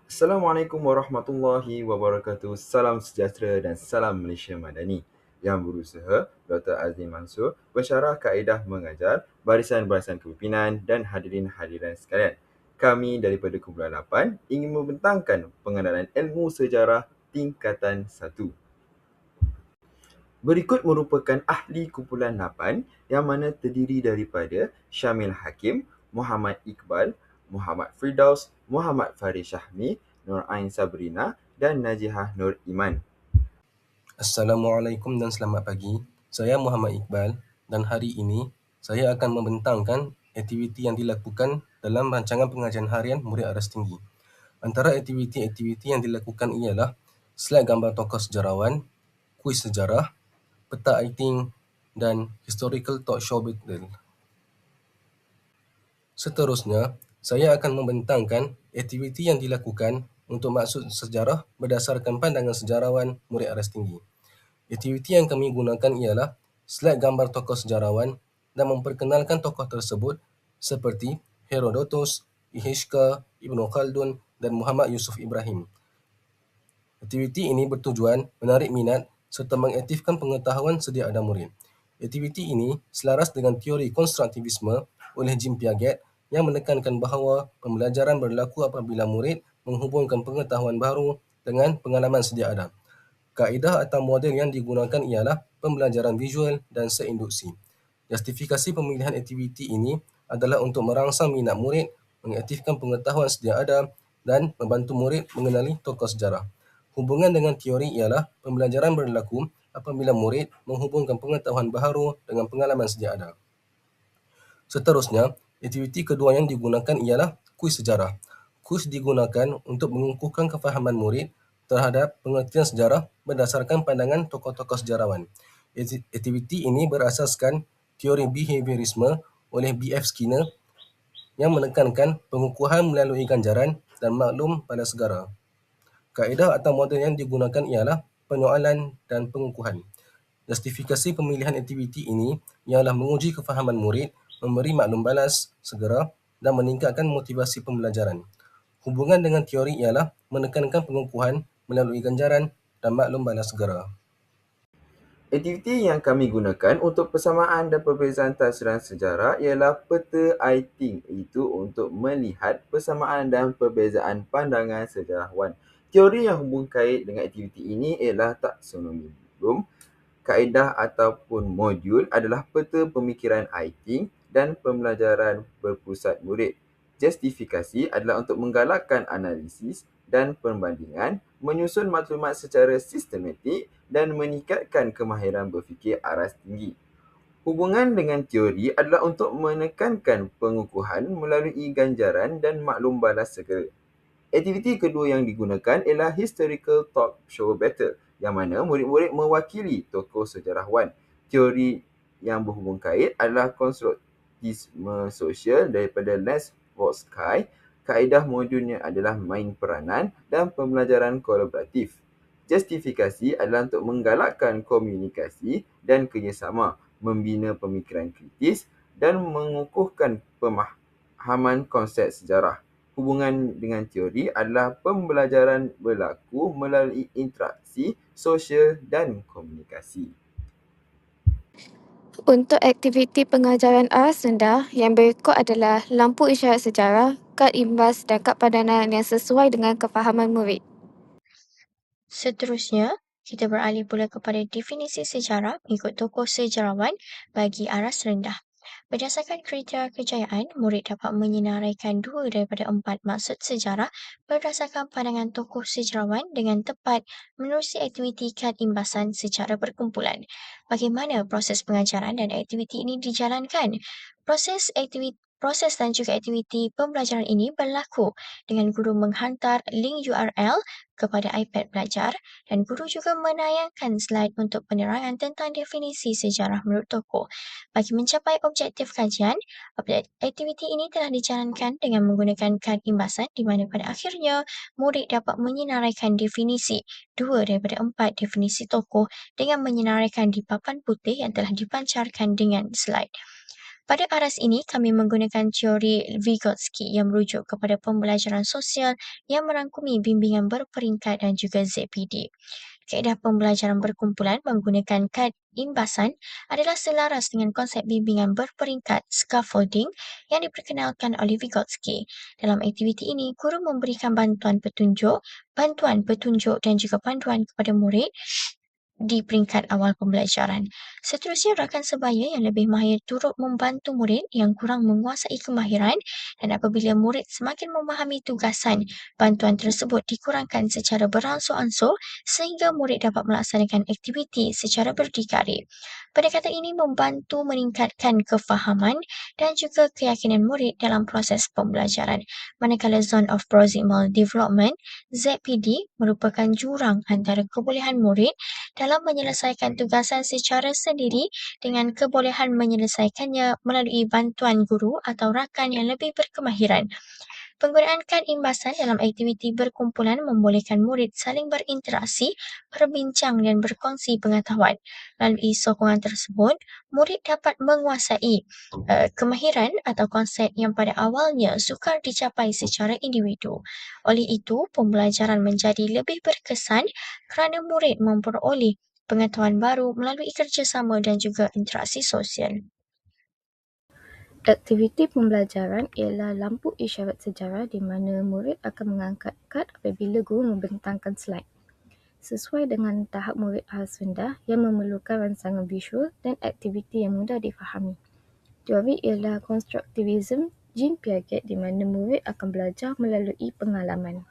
Assalamualaikum warahmatullahi wabarakatuh. Salam sejahtera dan salam Malaysia Madani. Yang berusaha, Dr. Azim Mansur, pensyarah kaedah mengajar, barisan-barisan kepimpinan dan hadirin-hadirin sekalian. Kami daripada Kumpulan 8 ingin membentangkan pengenalan ilmu sejarah tingkatan 1. Berikut merupakan ahli kumpulan 8 yang mana terdiri daripada Syamil Hakim, Muhammad Iqbal, Muhammad Firdaus, Muhammad Farid Syahmi, Nur Ain Sabrina dan Najihah Nur Iman. Assalamualaikum dan selamat pagi. Saya Muhammad Iqbal dan hari ini saya akan membentangkan aktiviti yang dilakukan dalam rancangan pengajian harian murid aras tinggi. Antara aktiviti-aktiviti yang dilakukan ialah slide gambar tokoh sejarawan, kuis sejarah, peta aiting dan historical talk show battle. Seterusnya, saya akan membentangkan aktiviti yang dilakukan untuk maksud sejarah berdasarkan pandangan sejarawan murid aras tinggi. Aktiviti yang kami gunakan ialah slide gambar tokoh sejarawan dan memperkenalkan tokoh tersebut seperti Herodotus, Ihishka, Ibnu Khaldun dan Muhammad Yusuf Ibrahim. Aktiviti ini bertujuan menarik minat serta mengaktifkan pengetahuan sedia ada murid. Aktiviti ini selaras dengan teori konstruktivisme oleh Jim Piaget yang menekankan bahawa pembelajaran berlaku apabila murid menghubungkan pengetahuan baru dengan pengalaman sedia ada. Kaedah atau model yang digunakan ialah pembelajaran visual dan seinduksi. Justifikasi pemilihan aktiviti ini adalah untuk merangsang minat murid, mengaktifkan pengetahuan sedia ada dan membantu murid mengenali tokoh sejarah. Hubungan dengan teori ialah pembelajaran berlaku apabila murid menghubungkan pengetahuan baharu dengan pengalaman sedia ada. Seterusnya, aktiviti kedua yang digunakan ialah kuis sejarah. Kuis digunakan untuk mengukuhkan kefahaman murid terhadap pengertian sejarah berdasarkan pandangan tokoh-tokoh sejarawan. Aktiviti ini berasaskan teori behaviorisme oleh B.F. Skinner yang menekankan pengukuhan melalui ganjaran dan maklum pada segara. Kaedah atau model yang digunakan ialah penyoalan dan pengukuhan. Justifikasi pemilihan aktiviti ini ialah menguji kefahaman murid, memberi maklum balas segera dan meningkatkan motivasi pembelajaran. Hubungan dengan teori ialah menekankan pengukuhan melalui ganjaran dan maklum balas segera. Aktiviti yang kami gunakan untuk persamaan dan perbezaan tafsiran sejarah ialah peta aiting, iaitu untuk melihat persamaan dan perbezaan pandangan sejarawan. Teori yang hubung kait dengan aktiviti ini ialah taksonomi. Kaedah ataupun modul adalah peta pemikiran aiting dan pembelajaran berpusat murid. Justifikasi adalah untuk menggalakkan analisis dan perbandingan, menyusun maklumat secara sistematik dan meningkatkan kemahiran berfikir aras tinggi. Hubungan dengan teori adalah untuk menekankan pengukuhan melalui ganjaran dan maklum balas segera. Aktiviti kedua yang digunakan ialah historical talk show battle, yang mana murid-murid mewakili tokoh sejarawan. Teori yang berhubung kait adalah konstruktivisme sosial daripada Les Vodsky. Kaedah modulnya adalah main peranan dan pembelajaran kolaboratif. Justifikasi adalah untuk menggalakkan komunikasi dan kerjasama, membina pemikiran kritis dan mengukuhkan pemahaman konsep sejarah. Hubungan dengan teori adalah pembelajaran berlaku melalui interaksi sosial dan komunikasi. Untuk aktiviti pengajaran aras rendah, yang berikut adalah lampu isyarat sejarah, kad imbas dan kad padanan yang sesuai dengan kefahaman murid. Seterusnya, kita beralih pula kepada definisi sejarah mengikut tokoh sejarawan bagi aras rendah. Berdasarkan kriteria kejayaan, murid dapat menyenaraikan 2 daripada 4 maksud sejarah berdasarkan pandangan tokoh sejarawan dengan tepat menerusi aktiviti kad imbasan secara berkumpulan. Bagaimana proses pengajaran dan aktiviti ini dijalankan? Proses dan juga aktiviti pembelajaran ini berlaku dengan guru menghantar link URL kepada iPad belajar dan guru juga menayangkan slide untuk penerangan tentang definisi sejarah menurut tokoh. Bagi mencapai objektif kajian, aktiviti ini telah dijalankan dengan menggunakan kad imbasan di mana pada akhirnya murid dapat menyenaraikan definisi 2 daripada 4 definisi tokoh dengan menyenaraikan di papan putih yang telah dipancarkan dengan slide. Pada aras ini, kami menggunakan teori Vygotsky yang merujuk kepada pembelajaran sosial yang merangkumi bimbingan berperingkat dan juga ZPD. Kaedah pembelajaran berkumpulan menggunakan kad imbasan adalah selaras dengan konsep bimbingan berperingkat scaffolding yang diperkenalkan oleh Vygotsky. Dalam aktiviti ini, guru memberikan bantuan petunjuk dan juga panduan kepada murid di peringkat awal pembelajaran. Seterusnya, rakan sebaya yang lebih mahir turut membantu murid yang kurang menguasai kemahiran, dan apabila murid semakin memahami tugasan, bantuan tersebut dikurangkan secara beransur-ansur sehingga murid dapat melaksanakan aktiviti secara berdikari. Pendekatan ini membantu meningkatkan kefahaman dan juga keyakinan murid dalam proses pembelajaran. Manakala Zone of Proximal Development (ZPD) merupakan jurang antara kebolehan murid dalam menyelesaikan tugasan secara sendiri dengan kebolehan menyelesaikannya melalui bantuan guru atau rakan yang lebih berkemahiran. Penggunaan kad imbasan dalam aktiviti berkumpulan membolehkan murid saling berinteraksi, berbincang dan berkongsi pengetahuan. Melalui sokongan tersebut, murid dapat menguasai kemahiran atau konsep yang pada awalnya sukar dicapai secara individu. Oleh itu, pembelajaran menjadi lebih berkesan kerana murid memperoleh pengetahuan baru melalui kerjasama dan juga interaksi sosial. Aktiviti pembelajaran ialah lampu isyarat sejarah di mana murid akan mengangkat kad apabila guru membentangkan slide. Sesuai dengan tahap murid aras rendah yang memerlukan rangsangan visual dan aktiviti yang mudah difahami. Teori ialah konstruktivism Jean Piaget di mana murid akan belajar melalui pengalaman.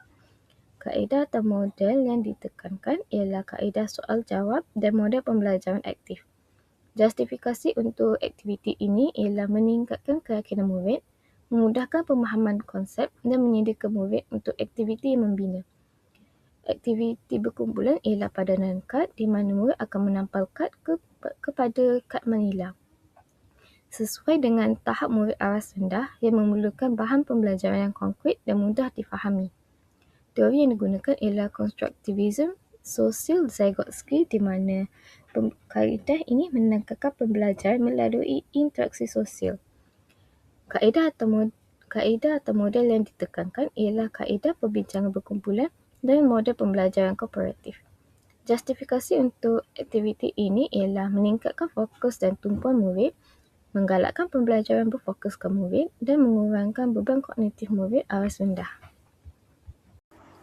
Kaedah atau model yang ditekankan ialah kaedah soal jawab dan model pembelajaran aktif. Justifikasi untuk aktiviti ini ialah meningkatkan keyakinan murid, memudahkan pemahaman konsep dan menyediakan murid untuk aktiviti yang membina. Aktiviti berkumpulan ialah padanan kad di mana murid akan menampal kad kepada kad manila. Sesuai dengan tahap murid aras rendah yang memerlukan bahan pembelajaran yang konkret dan mudah difahami. Teori yang digunakan ialah konstruktivism sosial Vygotsky di mana kaedah ini menangkapkan pembelajaran melalui interaksi sosial. Kaedah atau model yang ditekankan ialah kaedah perbincangan berkumpulan dan model pembelajaran kooperatif. Justifikasi untuk aktiviti ini ialah meningkatkan fokus dan tumpuan murid, menggalakkan pembelajaran berfokuskan murid dan mengurangkan beban kognitif murid aras rendah.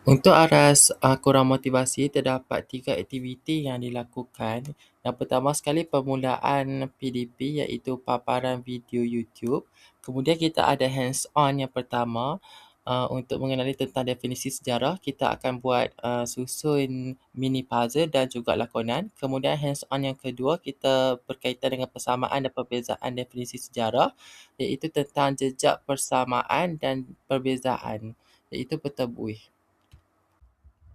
Untuk aras kurang motivasi, terdapat 3 aktiviti yang dilakukan. Yang pertama sekali permulaan PDP iaitu paparan video YouTube. Kemudian kita ada hands-on yang pertama untuk mengenali tentang definisi sejarah. Kita akan buat susun mini puzzle dan juga lakonan. Kemudian hands-on yang kedua kita berkaitan dengan persamaan dan perbezaan definisi sejarah iaitu tentang jejak persamaan dan perbezaan iaitu bertebuih.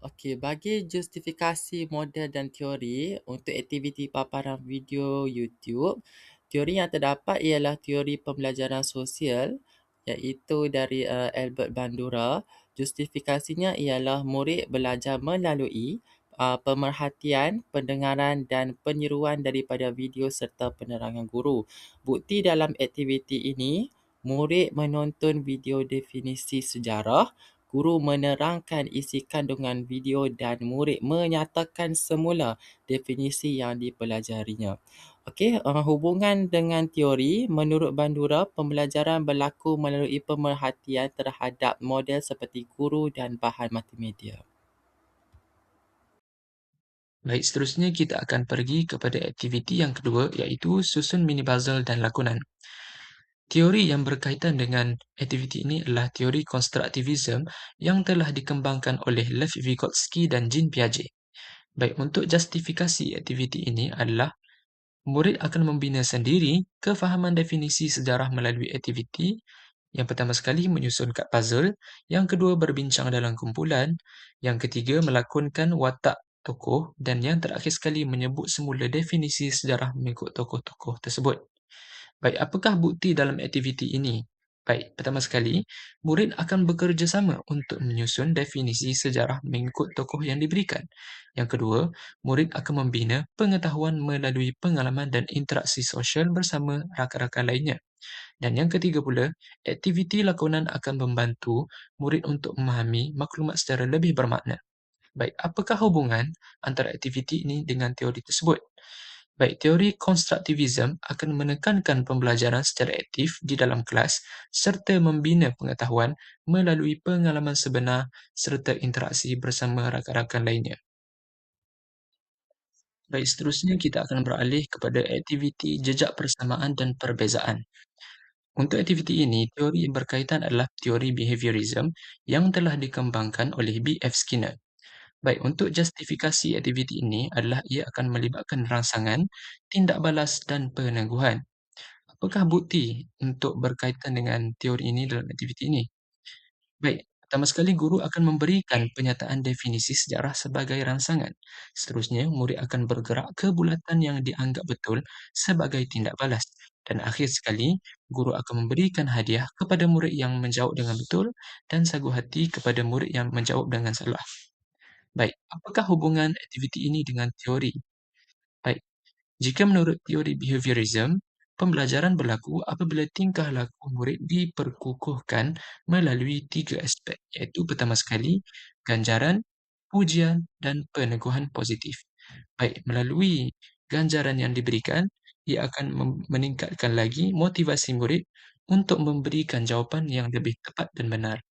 Okey, bagi justifikasi model dan teori untuk aktiviti paparan video YouTube, teori yang terdapat ialah teori pembelajaran sosial iaitu dari Albert Bandura. Justifikasinya ialah murid belajar melalui pemerhatian, pendengaran dan penyeruan daripada video serta penerangan guru. Bukti dalam aktiviti ini, murid menonton video definisi sejarah, guru menerangkan isi kandungan video dan murid menyatakan semula definisi yang dipelajarinya. Okey, hubungan dengan teori, menurut Bandura, pembelajaran berlaku melalui pemerhatian terhadap model seperti guru dan bahan multimedia. Baik, seterusnya kita akan pergi kepada aktiviti yang kedua iaitu susun mini puzzle dan lakonan. Teori yang berkaitan dengan aktiviti ini adalah teori konstruktivism yang telah dikembangkan oleh Lev Vygotsky dan Jean Piaget. Baik, untuk justifikasi aktiviti ini adalah murid akan membina sendiri kefahaman definisi sejarah melalui aktiviti. Yang pertama sekali menyusun kad puzzle, yang kedua berbincang dalam kumpulan, yang ketiga melakonkan watak tokoh dan yang terakhir sekali menyebut semula definisi sejarah mengikut tokoh-tokoh tersebut. Baik, apakah bukti dalam aktiviti ini? Baik, pertama sekali, murid akan bekerjasama untuk menyusun definisi sejarah mengikut tokoh yang diberikan. Yang kedua, murid akan membina pengetahuan melalui pengalaman dan interaksi sosial bersama rakan-rakan lainnya. Dan yang ketiga pula, aktiviti lakonan akan membantu murid untuk memahami maklumat secara lebih bermakna. Baik, apakah hubungan antara aktiviti ini dengan teori tersebut? Baik, teori konstruktivism akan menekankan pembelajaran secara aktif di dalam kelas serta membina pengetahuan melalui pengalaman sebenar serta interaksi bersama rakan-rakan lainnya. Baik, seterusnya kita akan beralih kepada aktiviti jejak persamaan dan perbezaan. Untuk aktiviti ini, teori yang berkaitan adalah teori behaviorism yang telah dikembangkan oleh B.F. Skinner. Baik, untuk justifikasi aktiviti ini adalah ia akan melibatkan rangsangan, tindak balas dan peneguhan. Apakah bukti untuk berkaitan dengan teori ini dalam aktiviti ini? Baik, pertama sekali guru akan memberikan penyataan definisi sejarah sebagai rangsangan. Seterusnya, murid akan bergerak ke bulatan yang dianggap betul sebagai tindak balas. Dan akhir sekali, guru akan memberikan hadiah kepada murid yang menjawab dengan betul dan sagu hati kepada murid yang menjawab dengan salah. Baik, apakah hubungan aktiviti ini dengan teori? Baik, jika menurut teori behaviorism, pembelajaran berlaku apabila tingkah laku murid diperkukuhkan melalui 3 aspek, iaitu pertama sekali, ganjaran, pujian dan peneguhan positif. Baik, melalui ganjaran yang diberikan, ia akan meningkatkan lagi motivasi murid untuk memberikan jawapan yang lebih tepat dan benar.